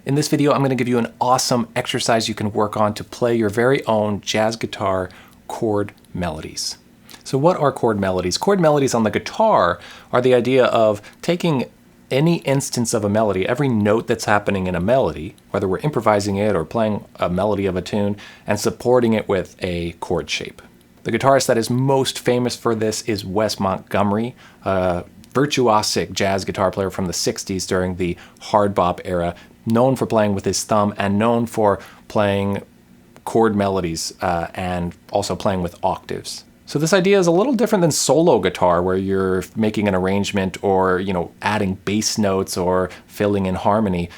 In this video, I'm going to give you an awesome exercise you can work on to play your very own jazz guitar chord melodies. So what are chord melodies? Chord melodies on the guitar are the idea of taking any instance of a melody, every note that's happening in a melody, whether we're improvising it or playing a melody of a tune, and supporting it with a chord shape. The guitarist that is most famous for this is Wes Montgomery, a virtuosic jazz guitar player from the 60s during the hard bop era, known for playing with his thumb and known for playing chord melodies and also playing with octaves. So this idea is a little different than solo guitar, where you're making an arrangement or adding bass notes or filling in harmony.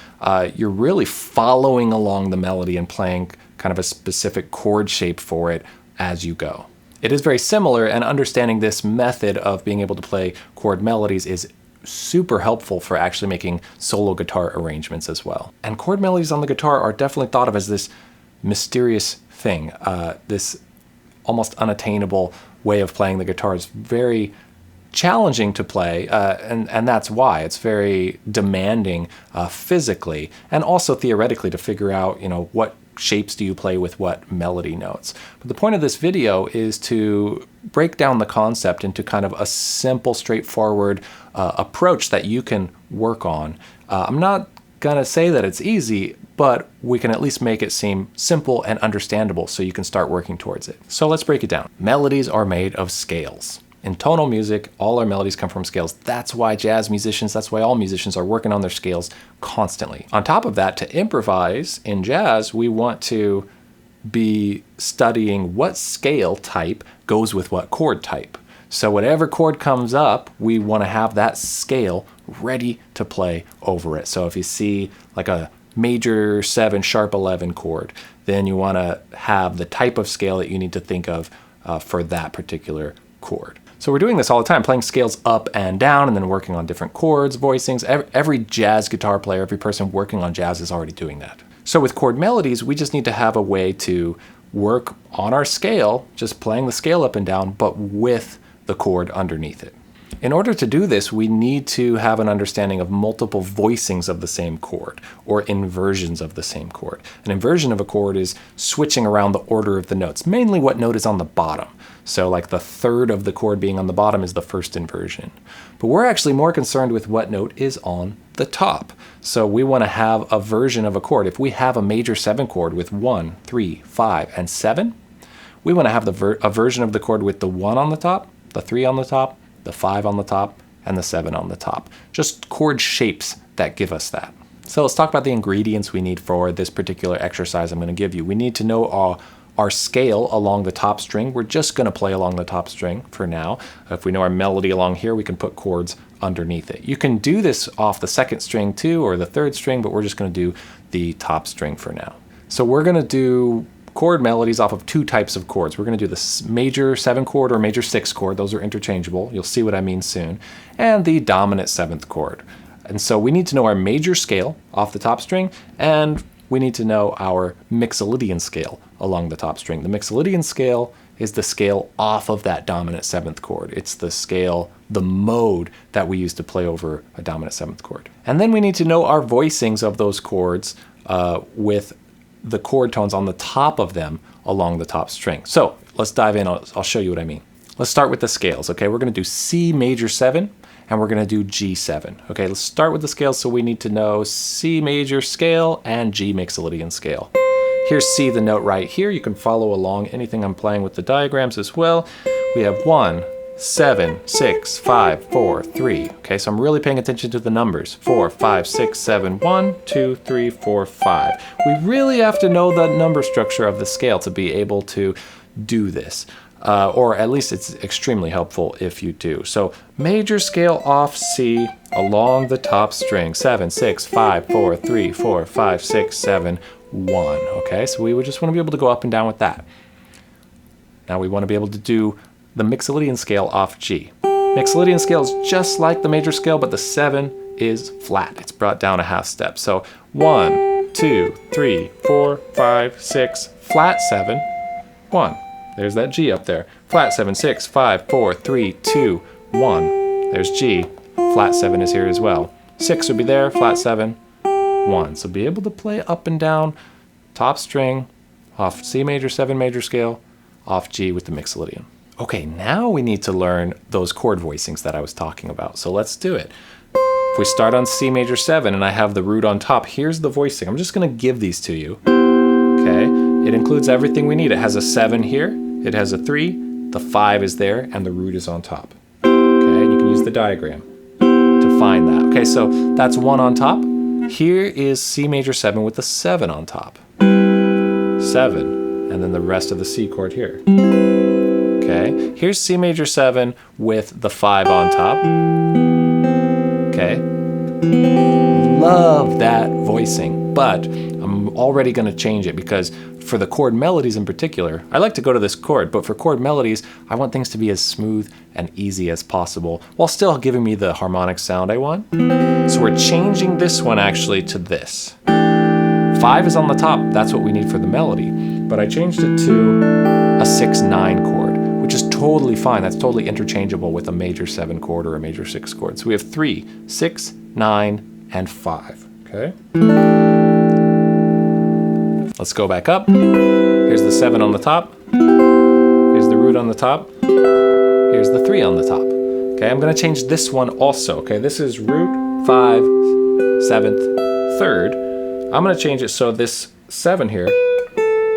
You're really following along the melody and playing kind of a specific chord shape for it as you go. It is very similar, and understanding this method of being able to play chord melodies is super helpful for actually making solo guitar arrangements as well. And chord melodies on the guitar are definitely thought of as this mysterious thing, this almost unattainable way of playing the guitar. Is very challenging to play, and that's why. It's very demanding physically and also theoretically to figure out, what shapes do you play with what melody notes. But the point of this video is to break down the concept into kind of a simple, straightforward approach that you can work on. I'm not gonna say that it's easy, but we can at least make it seem simple and understandable so you can start working towards it. So let's break it down. Melodies are made of scales. In tonal music, all our melodies come from scales. That's why jazz musicians, that's why all musicians are working on their scales constantly. On top of that, to improvise in jazz, we want to be studying what scale type goes with what chord type. So whatever chord comes up, we want to have that scale ready to play over it. So if you see like a major 7 sharp 11 chord, then you want to have the type of scale that you need to think of for that particular chord. So we're doing this all the time, playing scales up and down and then working on different chords, voicings. Every jazz guitar player, every person working on jazz is already doing that. So with chord melodies, we just need to have a way to work on our scale, just playing the scale up and down, but with the chord underneath it. In order to do this, we need to have an understanding of multiple voicings of the same chord, or inversions of the same chord. An inversion of a chord is switching around the order of the notes, mainly what note is on the bottom. So like the third of the chord being on the bottom is the first inversion. But we're actually more concerned with what note is on the top. So we want to have a version of a chord. If we have a major 7 chord with 1, 3, 5, and 7, we want to have a version of the chord with the 1 on the top, the 3 on the top, the 5 on the top, and the 7 on the top. Just chord shapes that give us that. So let's talk about the ingredients we need for this particular exercise I'm going to give you. We need to know our scale along the top string. We're just going to play along the top string for now. If we know our melody along here, we can put chords underneath it. You can do this off the 2nd string too, or the 3rd string, but we're just going to do the top string for now. So we're going to do chord melodies off of 2 types of chords. We're going to do the major 7 chord or major 6 chord. Those are interchangeable. You'll see what I mean soon. And the dominant 7th chord. And so we need to know our major scale off the top string, and we need to know our mixolydian scale along the top string. The mixolydian scale is the scale off of that dominant 7th chord. It's the scale, the mode that we use to play over a dominant 7th chord. And then we need to know our voicings of those chords with the chord tones on the top of them along the top string. So let's dive in. I'll show you what I mean. Let's start with the scales. Okay, we're going to do C major 7 and we're going to do G7. Okay, let's start with the scales. So we need to know C major scale and G mixolydian scale. Here's C, the note right here. You can follow along anything I'm playing with the diagrams as well. We have 1, 7, 6, 5, 4, 3. Okay, so I'm really paying attention to the numbers. 4, 5, 6, 7, 1, 2, 3, 4, 5. We really have to know the number structure of the scale to be able to do this. Or at least it's extremely helpful if you do. So major scale off C along the top string. 7, 6, 5, 4, 3, 4, 5, 6, 7, 1. Okay, so we would just want to be able to go up and down with that. Now we want to be able to do the mixolydian scale off G. Mixolydian scale is just like the major scale, but the 7 is flat. It's brought down a half step. So 1, 2, 3, 4, 5, 6, flat 7, 1. There's that G up there. Flat 7, 6, 5, 4, 3, 2, 1. There's G. Flat 7 is here as well. 6 would be there, flat 7, 1. So be able to play up and down, top string, off C major, 7 major scale, off G with the mixolydian. Okay, now we need to learn those chord voicings that I was talking about. So let's do it. If we start on C major 7 and I have the root on top, here's the voicing. I'm just going to give these to you. Okay, it includes everything we need. It has a 7 here, it has a 3, the 5 is there, and the root is on top. Okay, and you can use the diagram to find that. Okay, so that's 1 on top. Here is C major 7 with the 7 on top. 7, and then the rest of the C chord here. Okay, here's C major 7 with the 5 on top. Okay, love that voicing, but I'm already going to change it because for the chord melodies in particular, I like to go to this chord, but for chord melodies, I want things to be as smooth and easy as possible while still giving me the harmonic sound I want. So we're changing this one actually to this. 5 is on the top, that's what we need for the melody, but I changed it to a 6-9 chord, which is totally fine. That's totally interchangeable with a major 7 chord or a major 6 chord. So we have 3, 6, 9, and 5, okay? Let's go back up. Here's the 7 on the top. Here's the root on the top. Here's the 3 on the top. Okay, I'm gonna change this one also. Okay, this is root, 5, 7th, 3rd. I'm gonna change it so this 7 here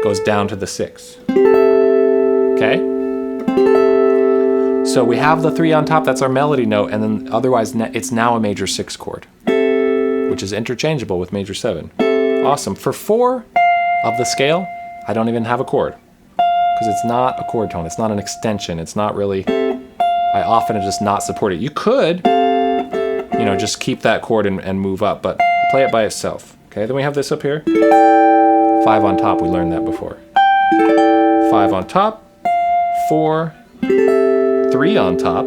goes down to the 6. Okay? So we have the 3 on top, that's our melody note, and then otherwise it's now a major 6 chord, which is interchangeable with major 7. Awesome. For 4 of the scale, I don't even have a chord because it's not a chord tone. It's not an extension. It's not really, I often just not support it. You could, you know, just keep that chord and move up, but play it by itself. Okay, then we have this up here. 5 on top, we learned that before. 5 on top, 4, 3 on top,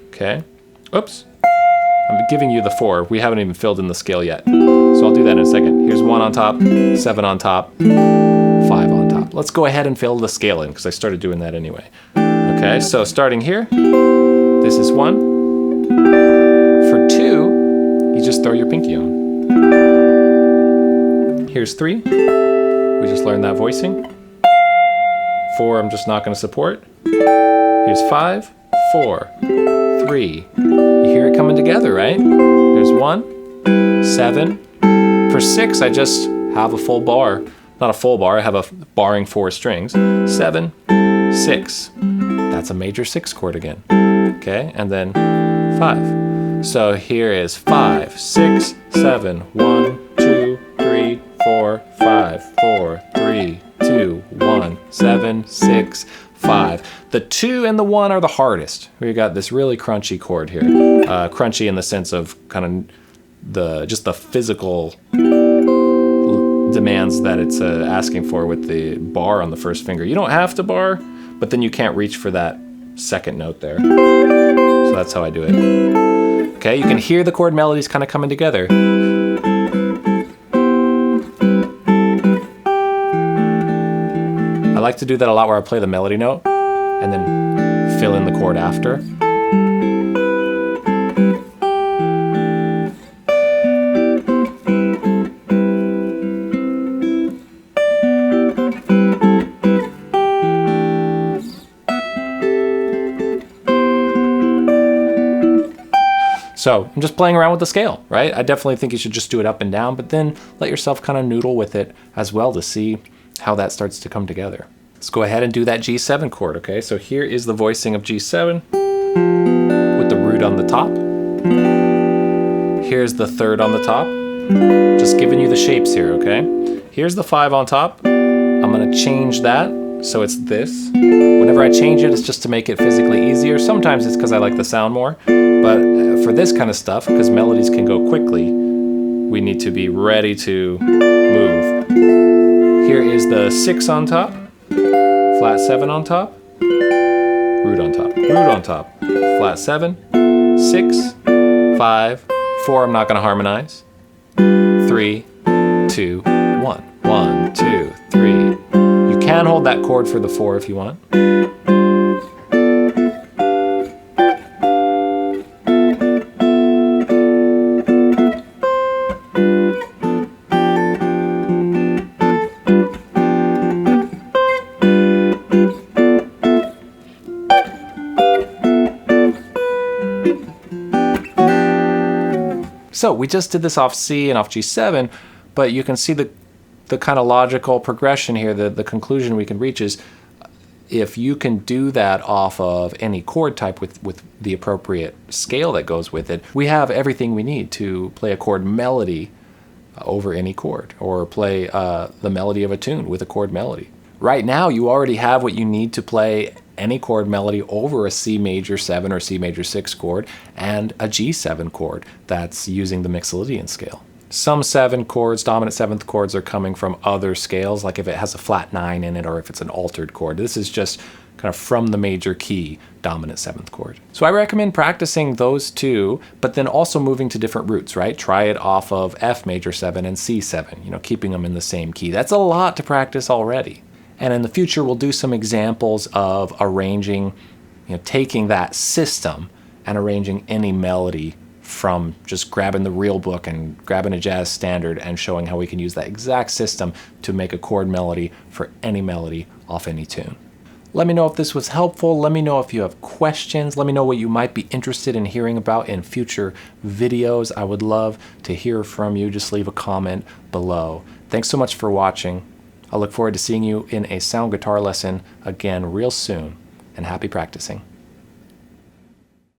okay. Oops, I'm giving you the 4. We haven't even filled in the scale yet. So I'll do that in a second. Here's 1 on top, 7 on top, 5 on top. Let's go ahead and fill the scale in because I started doing that anyway. Okay, so starting here, this is 1. For 2, you just throw your pinky on. Here's 3. We just learned that voicing. 4, I'm just not going to support. Here's 5, 4, 3. You hear it coming together, right? There's 1, 7. For 6, I just have a full bar. Not a full bar, I have a barring 4 strings. 7, 6. That's a major 6 chord again. Okay, and then 5. So here is 5, 6, 7, 1, 2, 3, 4, 5, 4, 3, 2, 1, 7, 6, 5. The 2 and the 1 are the hardest. We got this really crunchy chord here. Crunchy in the sense of kind of just the physical demands that it's asking for with the bar on the first finger. You don't have to bar, but then you can't reach for that second note there. So that's how I do it. Okay, you can hear the chord melodies kind of coming together. I like to do that a lot where I play the melody note and then fill in the chord after. So I'm just playing around with the scale, right? I definitely think you should just do it up and down, but then let yourself kind of noodle with it as well to see how that starts to come together. Let's go ahead and do that G7 chord, okay? So here is the voicing of G7 with the root on the top. Here's the 3rd on the top. Just giving you the shapes here, okay? Here's the 5 on top. I'm gonna change that so it's this. Whenever I change it, it's just to make it physically easier. Sometimes it's because I like the sound more, but for this kind of stuff, because melodies can go quickly, we need to be ready to move. Here is the 6 on top, flat 7 on top, root on top, root on top, flat 7, 6, 5, 4, I'm not going to harmonize, 3, 2, 1, 1, 2, 3. You can hold that chord for the 4 if you want. So we just did this off C and off G7, but you can see the kind of logical progression here, the conclusion we can reach is if you can do that off of any chord type with the appropriate scale that goes with it, we have everything we need to play a chord melody over any chord, or play the melody of a tune with a chord melody. Right now, you already have what you need to play any chord melody over a C major 7 or C major 6 chord and a G7 chord that's using the Mixolydian scale. Some 7 chords, dominant 7th chords, are coming from other scales, like if it has a flat 9 in it or if it's an altered chord. This is just kind of from the major key, dominant 7th chord. So I recommend practicing those two, but then also moving to different roots, right? Try it off of F major 7 and C7, keeping them in the same key. That's a lot to practice already. And in the future, we'll do some examples of arranging, taking that system and arranging any melody from just grabbing the real book and grabbing a jazz standard and showing how we can use that exact system to make a chord melody for any melody off any tune. Let me know if this was helpful. Let me know if you have questions. Let me know what you might be interested in hearing about in future videos. I would love to hear from you. Just leave a comment below. Thanks so much for watching. I look forward to seeing you in a sound guitar lesson again real soon, and happy practicing.